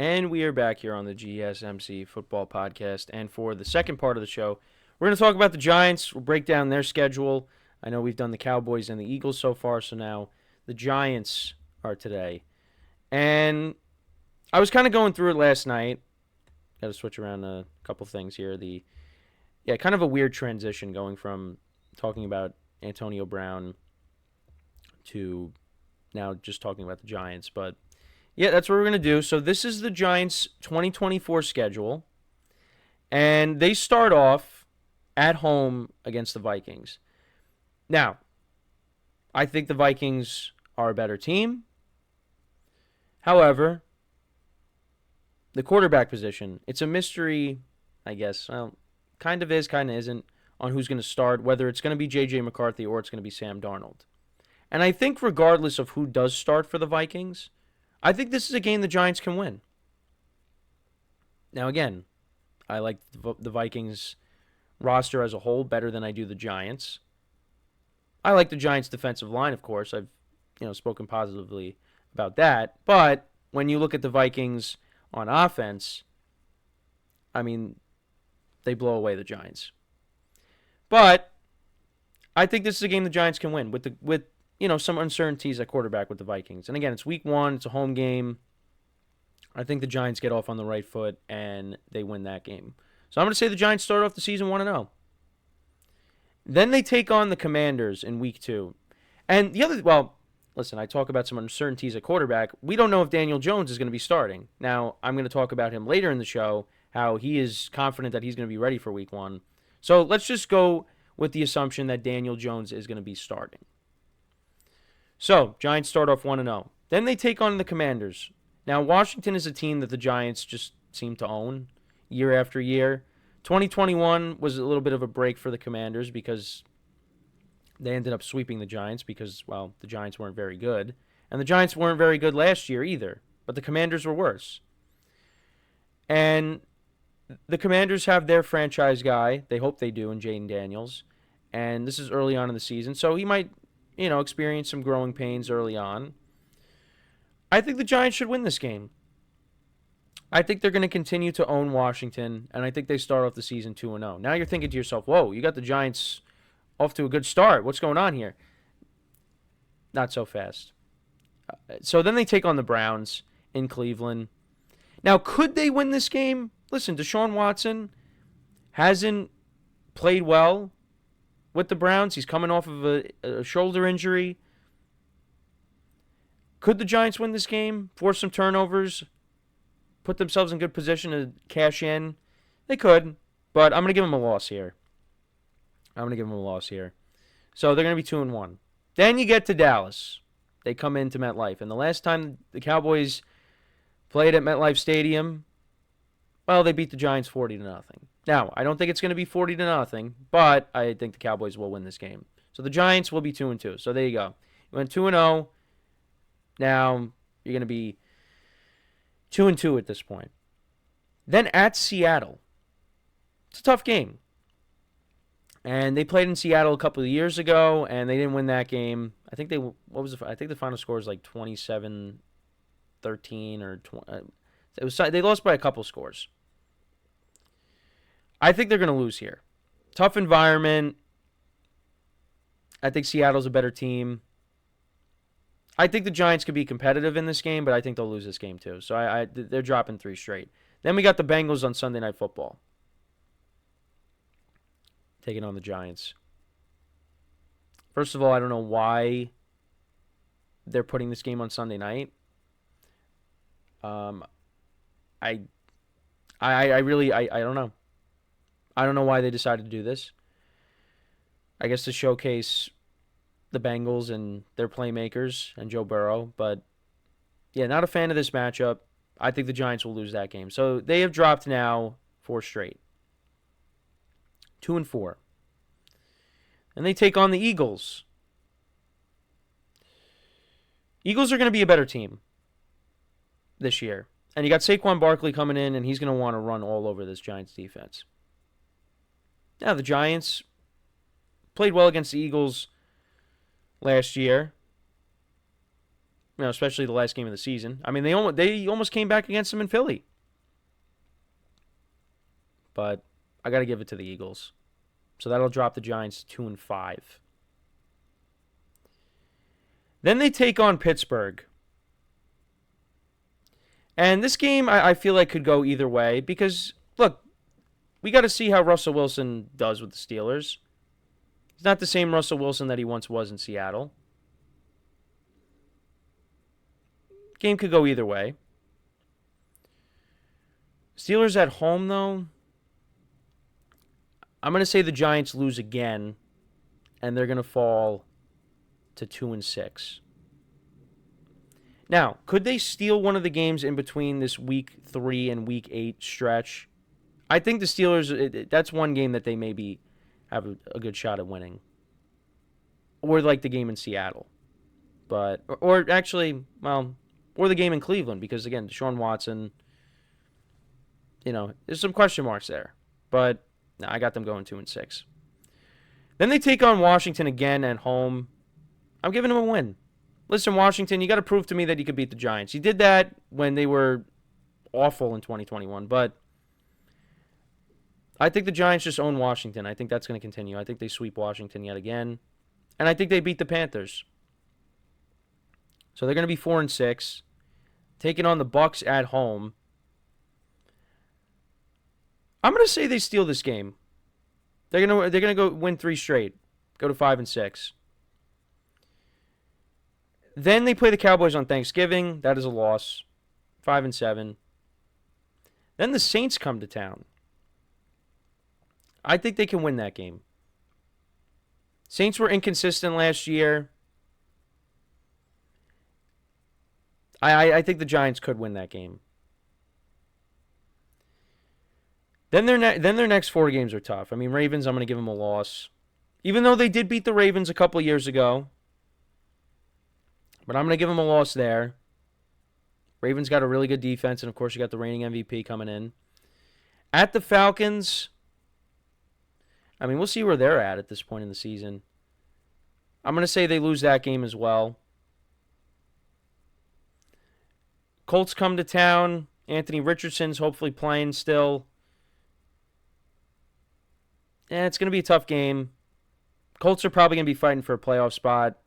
And we are back here on the GSMC Football Podcast. And for the second part of the show, we're going to talk about the Giants. We'll break down their schedule. I know we've done the Cowboys and the Eagles so far, so now the Giants are today. And I was kind of going through it last night. Got to switch around a couple things here. Kind of a weird transition going from talking about Antonio Brown to now just talking about the Giants, but yeah, that's what we're going to do. So this is the Giants' 2024 schedule, and they start off at home against the Vikings. Now, I think the Vikings are a better team. However, the quarterback position, it's a mystery, I guess. Well, kind of is, kind of isn't, on who's going to start, whether it's going to be J.J. McCarthy or it's going to be Sam Darnold. And I think regardless of who does start for the Vikings, I think this is a game the Giants can win. Now, again, I like the Vikings roster as a whole better than I do the Giants. I like the Giants' defensive line, of course. I've spoken positively about that. But when you look at the Vikings on offense, I mean, they blow away the Giants. But I think this is a game the Giants can win with some uncertainties at quarterback with the Vikings. And again, it's week 1. It's a home game. I think the Giants get off on the right foot and they win that game. So I'm going to say the Giants start off the season 1-0. Then they take on the Commanders in week 2. And listen, I talk about some uncertainties at quarterback. We don't know if Daniel Jones is going to be starting. Now, I'm going to talk about him later in the show, how he is confident that he's going to be ready for week 1. So let's just go with the assumption that Daniel Jones is going to be starting. So, Giants start off 1-0. Then they take on the Commanders. Now, Washington is a team that the Giants just seem to own year after year. 2021 was a little bit of a break for the Commanders because they ended up sweeping the Giants because, the Giants weren't very good. And the Giants weren't very good last year either, but the Commanders were worse. And the Commanders have their franchise guy, they hope they do, in Jaden Daniels. And this is early on in the season, so he might experience some growing pains early on. I think the Giants should win this game. I think they're going to continue to own Washington, and I think they start off the season 2-0. Now you're thinking to yourself, whoa, you got the Giants off to a good start. What's going on here? Not so fast. So then they take on the Browns in Cleveland. Now, could they win this game? Listen, Deshaun Watson hasn't played well with the Browns. He's coming off of a shoulder injury. Could the Giants win this game? Force some turnovers? Put themselves in good position to cash in? They could, but I'm going to give them a loss here. So they're going to be 2-1. Then you get to Dallas. They come into MetLife. And the last time the Cowboys played at MetLife Stadium, they beat the Giants 40-0. Now, I don't think it's going to be 40-0, but I think the Cowboys will win this game. So the Giants will be 2-2. So there you go. You went 2-0. Now you're going to be 2-2 at this point. Then at Seattle. It's a tough game. And they played in Seattle a couple of years ago, and they didn't win that game. I think the final score was like 27-13 or 20. They lost by a couple scores. I think they're going to lose here. Tough environment. I think Seattle's a better team. I think the Giants could be competitive in this game, but I think they'll lose this game too. So they're dropping 3 straight. Then we got the Bengals on Sunday Night Football, taking on the Giants. First of all, I don't know why they're putting this game on Sunday night. I don't know. I don't know why they decided to do this. I guess to showcase the Bengals and their playmakers and Joe Burrow. But, yeah, not a fan of this matchup. I think the Giants will lose that game. So they have dropped now 4 straight. 2-4. And they take on the Eagles. Eagles are going to be a better team this year. And you got Saquon Barkley coming in, and he's going to want to run all over this Giants defense. Now, the Giants played well against the Eagles last year. especially the last game of the season. I mean, they almost came back against them in Philly. But I got to give it to the Eagles. So that'll drop the Giants 2-5. Then they take on Pittsburgh. And this game, I feel like could go either way because, look, we got to see how Russell Wilson does with the Steelers. He's not the same Russell Wilson that he once was in Seattle. Game could go either way. Steelers at home, though, I'm going to say the Giants lose again, and they're going to fall to 2-6. Now, could they steal one of the games in between this Week 3 and Week 8 stretch? I think the Steelers, that's one game that they maybe have a good shot at winning. Or like the game in Seattle. Or actually, well, or the game in Cleveland, because again, Deshaun Watson, there's some question marks there. But no, I got them going 2-6. Then they take on Washington again at home. I'm giving them a win. Listen, Washington, you got to prove to me that you could beat the Giants. You did that when they were awful in 2021, but I think the Giants just own Washington. I think that's going to continue. I think they sweep Washington yet again, and I think they beat the Panthers. So they're going to be 4-6, taking on the Bucs at home. I'm going to say they steal this game. They're going to go win 3 straight, go to 5-6. Then they play the Cowboys on Thanksgiving. That is a loss. 5-7. Then the Saints come to town. I think they can win that game. Saints were inconsistent last year. I think the Giants could win that game. Then their next 4 games are tough. I mean, Ravens, I'm going to give them a loss. Even though they did beat the Ravens a couple years ago. But I'm going to give them a loss there. Ravens got a really good defense, and of course you got the reigning MVP coming in. At the Falcons, I mean, we'll see where they're at this point in the season. I'm going to say they lose that game as well. Colts come to town. Anthony Richardson's hopefully playing still. It's going to be a tough game. Colts are probably going to be fighting for a playoff spot.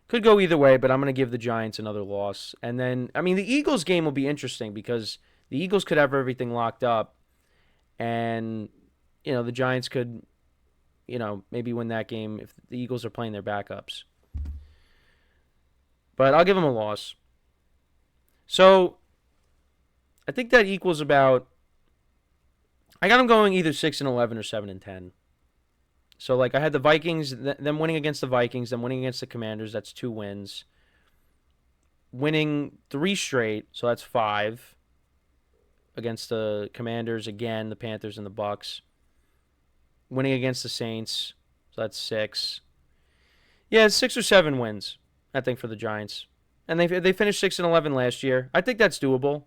Could go either way, but I'm going to give the Giants another loss. And then, I mean, the Eagles game will be interesting because the Eagles could have everything locked up. And, the Giants could, maybe win that game if the Eagles are playing their backups. But I'll give them a loss. So, I think that equals about, I got them going either 6-11 or 7-10. So, like, I had the Vikings, them winning against the Vikings, them winning against the Commanders. That's 2 wins. Winning 3 straight, so that's 5. Against the Commanders, again, the Panthers and the Bucs. Winning against the Saints, so that's 6. Yeah, 6 or 7 wins, I think, for the Giants. And they finished 6-11 last year. I think that's doable.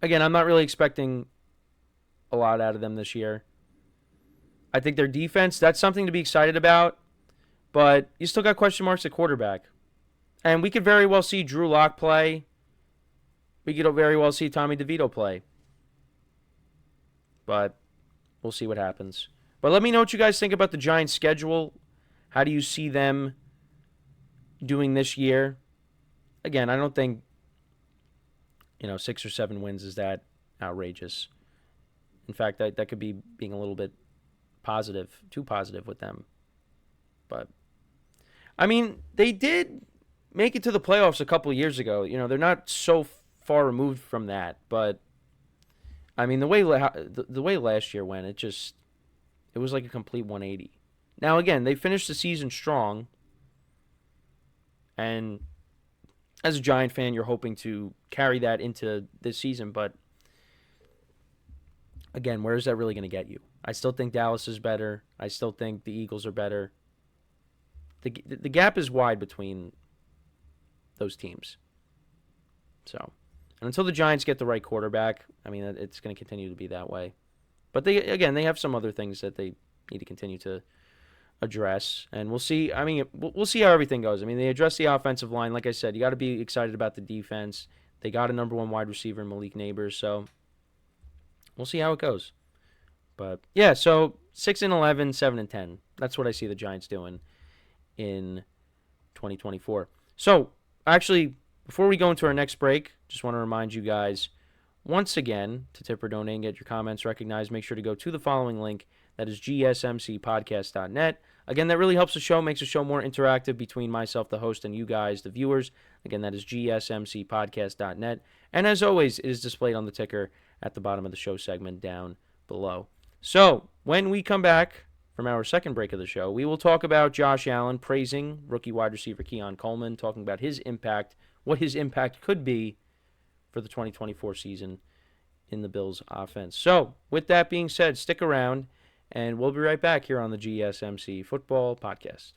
Again, I'm not really expecting a lot out of them this year. I think their defense, that's something to be excited about, but you still got question marks at quarterback. And we could very well see Drew Lock play. We could very well see Tommy DeVito play. But we'll see what happens. But let me know what you guys think about the Giants' schedule. How do you see them doing this year? Again, I don't think 6 or 7 wins is that outrageous. In fact, that could be being a little bit too positive with them. But, I mean, they did make it to the playoffs a couple of years ago. They're not so far removed from that. But, I mean, the way last year went, it was like a complete 180. Now, again, they finished the season strong. And as a Giant fan, you're hoping to carry that into this season. But, again, where is that really going to get you? I still think Dallas is better. I still think the Eagles are better. The gap is wide between those teams. So, and until the Giants get the right quarterback, I mean, it's going to continue to be that way. But they have some other things that they need to continue to address, and we'll see. I mean, we'll see how everything goes. I mean, they address the offensive line. Like I said, you got to be excited about the defense. They got a number one wide receiver in Malik Neighbors, so we'll see how it goes. But yeah, so 6-11, 7-10. That's what I see the Giants doing in 2024. So actually, before we go into our next break, just want to remind you guys once again to tip or donate and get your comments recognized. Make sure to go to the following link. That is GSMCPodcast.net. Again, that really helps the show, makes the show more interactive between myself, the host, and you guys, the viewers. Again, that is GSMCPodcast.net. And as always, it is displayed on the ticker at the bottom of the show segment down below. So, when we come back from our second break of the show, we will talk about Josh Allen praising rookie wide receiver Keon Coleman, talking about his impact, what his impact could be for the 2024 season in the Bills offense. So, with that being said, stick around, and we'll be right back here on the GSMC Football Podcast.